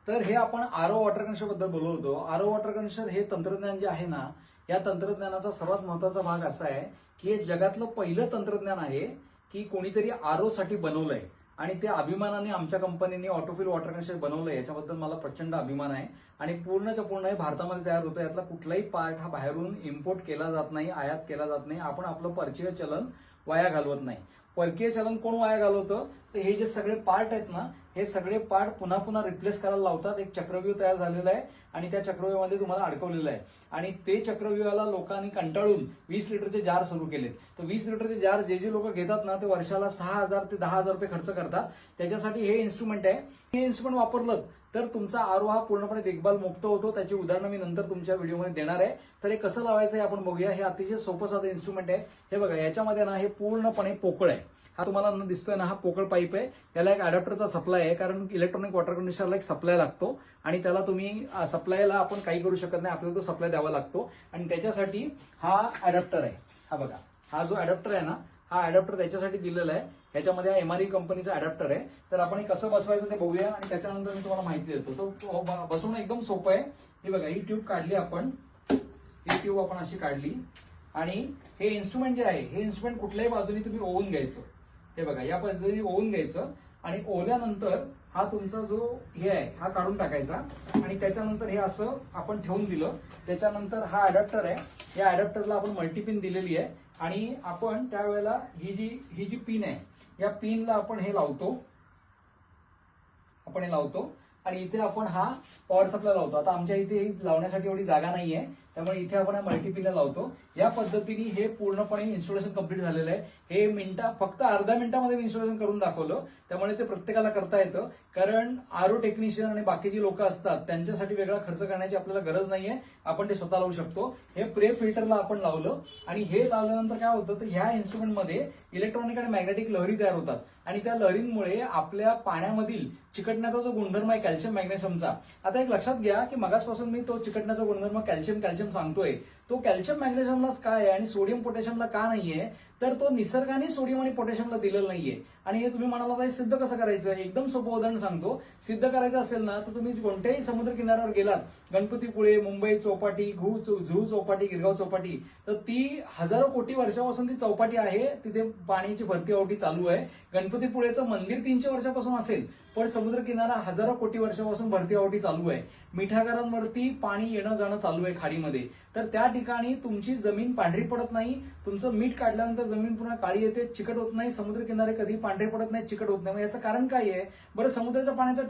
तर हे आपण आरो वॉटर कंडिशनर बद्दल बोलत होतो. आरो वॉटर कंडिशनर हे तंत्रज्ञान जे आहे ना, या तंत्रज्ञानाचा सर्वात महत्वाचा भाग असा आहे की हे जगातलं पहिलं तंत्रज्ञान आहे की कोणीतरी आरो साठी बनवलंय आणि ते अभिमानाने आमच्या कंपनीने ऑटोफिल वॉटर कंडिशनर बनवलंय. याच्याबद्दल मला प्रचंड अभिमान आहे आणि पूर्णच्या पूर्ण हे भारतामध्ये तयार होतं. यातला कुठलाही पार्ट हा बाहेरून इम्पोर्ट केला जात नाही, आयात केला जात नाही. आपण आपलं परकीय चलन वाया घालवत नाही. परकीय चलन कोण वाया घालवतं? तर हे जे सगळे पार्ट आहेत ना, हे सगळे पार्ट पुन्हा पुन्हा रिप्लेस करायला लावतात. एक चक्रव्यूह तयार झालेला आहे आणि त्या चक्रव्यूहामध्ये तुम्हाला अडकवलेलं आहे आणि ते चक्रव्यूहाला लोकांनी कंटाळून 20 लिटरचे जार सुरू केलेत. तर 20 लिटरचे जार जे लोक घेतात ना, ते वर्षाला 6,000 ते 10,000 रुपये खर्च करतात. त्याच्यासाठी हे इन्स्ट्रुमेंट आहे. हे इन्स्ट्रुमेंट वापरलं तर तुमचा आरो हा पूर्णपणे देखभाल मुक्त होतो. त्याची उदाहरणं मी नंतर तुमच्या व्हिडिओमध्ये देणार आहे. तर हे कसं लावायचं हे आपण बघूया. हे अतिशय सोपं साधं इन्स्ट्रुमेंट आहे. हे बघा, याच्यामध्ये ना हे पूर्णपणे पोकळ आहे. हा तुम्हाला न दिसतोय ना, हा पोकळ पाईप आहे. याला एक अडॅप्टरचा सप्लाय आहे, कारण इलेक्ट्रॉनिक वॉटर कंडिशनरला एक सप्लाय लागतो आणि त्याला तुम्ही सप्लायला आपण काही करू शकत नाही, आपल्याला तो सप्लाय द्यावा लागतो आणि त्याच्यासाठी हा अडॅप्टर आहे. हा बघा, हा जो अडॅप्टर आहे ना, हा अडॅप्टर त्याच्यासाठी दिलेला आहे. ह्याच्यामध्ये एमआरई कंपनीचा अडॅप्टर आहे. तर आपण हे कसं बसवायचं ते बघूया आणि त्याच्यानंतर मी तुम्हाला माहिती देतो. तो बसवणं एकदम सोपं आहे. हे बघा, ही ट्यूब काढली आपण, ही ट्यूब आपण अशी काढली आणि हे इन्स्ट्रुमेंट जे आहे, हे इन्स्ट्रुमेंट कुठल्याही बाजूने तुम्ही ओवून घ्यायचं. हे बघा, या पद्धतीने ओवून घ्यायचं आणि ओवल्यानंतर हा तुमचा जो हे आहे हा काढून टाकायचा आणि त्याच्यानंतर हे असं आपण ठेवून दिलं. त्याच्यानंतर हा अडॅप्टर आहे. या अडॅप्टरला आपण मल्टीपिन दिलेली आहे आणि आपण त्यावेळेला ही जी पिन आहे, या पिनला आपण हे लावतो. आपण हे लावतो आणि इथे आपण हा पॉवर सप्लाय लावतो. आता आमच्या इथे लावण्यासाठी एवढी जागा नाहीये, त्यामुळे इथे आपण मल्टीपिनला लावतो. या पद्धतीने हे पूर्णपणे इन्स्टॉलेशन कंप्लीट झालेलं आहे. हे फक्त अर्ध्या मिनिटामध्ये इन्स्टॉलेशन करून दाखवलं. त्यामुळे ते प्रत्येकाला करता येतं, कारण आरो टेक्निशियन आणि बाकीची लोक असतात त्यांच्यासाठी वेगळा खर्च करण्याची आपल्याला गरज नाहीये. आपण ते स्वतः लावू शकतो. हे प्रे फिल्टरला आपण लावलं आणि हे लावल्यानंतर काय होतं, तर ह्या इन्स्ट्रुमेंटमध्ये इलेक्ट्रॉनिक आणि मॅग्नेटिक लहरी तयार होतात आणि त्या लहरींमुळे आपल्या पाण्यामधील चिकटण्याचा जो गुणधर्म आहे कॅल्शियम मॅग्नेशियमचा, आता एक लक्षात घ्या की मगासपासून मी तो चिकटण्याचा गुणधर्म कॅल्शियम सांगतोय, तो कॅल्शियम मॅग्नेशियमलाच काय आहे आणि सोडियम पोटॅशियमला का नाहीये, तर तो निसर्गाने सोडियम आणि पोटॅशियमला दिलेलं नाहीये. आणि हे तुम्ही म्हणाला पाहिजे सिद्ध कसं करायचं, एकदम सोपं उदाहरण सांगतो. सिद्ध करायचं असेल ना, तर तुम्ही कोणत्याही समुद्र किनाऱ्यावर गेलात, गणपतीपुळे, मुंबई चौपाटी, जुहू चौपाटी, गिरगाव चौपाटी, तर ती हजारो कोटी वर्षापासून ती चौपाटी आहे. तिथे पाण्याची भरती ओहोटी चालू आहे. गणपतीपुळेचं मंदिर 300 वर्षापासून असेल, पण समुद्र किनारा हजारो कोटी वर्षापासून भरती ओहोटी चालू आहे. मिठागरांवरती पाणी येणं जाणं चालू आहे खाडीमध्ये. तर त्या ठिकाणी तुमची जमीन पांढरी पडत नाही. तुमचं मीठ काढल्यानंतर जमीन पुन्हा काळी येते, चिकट होत नाही. समुद्र किनारे कधी पांढरे पडत नाही, चिकट होत नाही. याचं कारण काय आहे बरं? समुद्राच्या पाण्याचा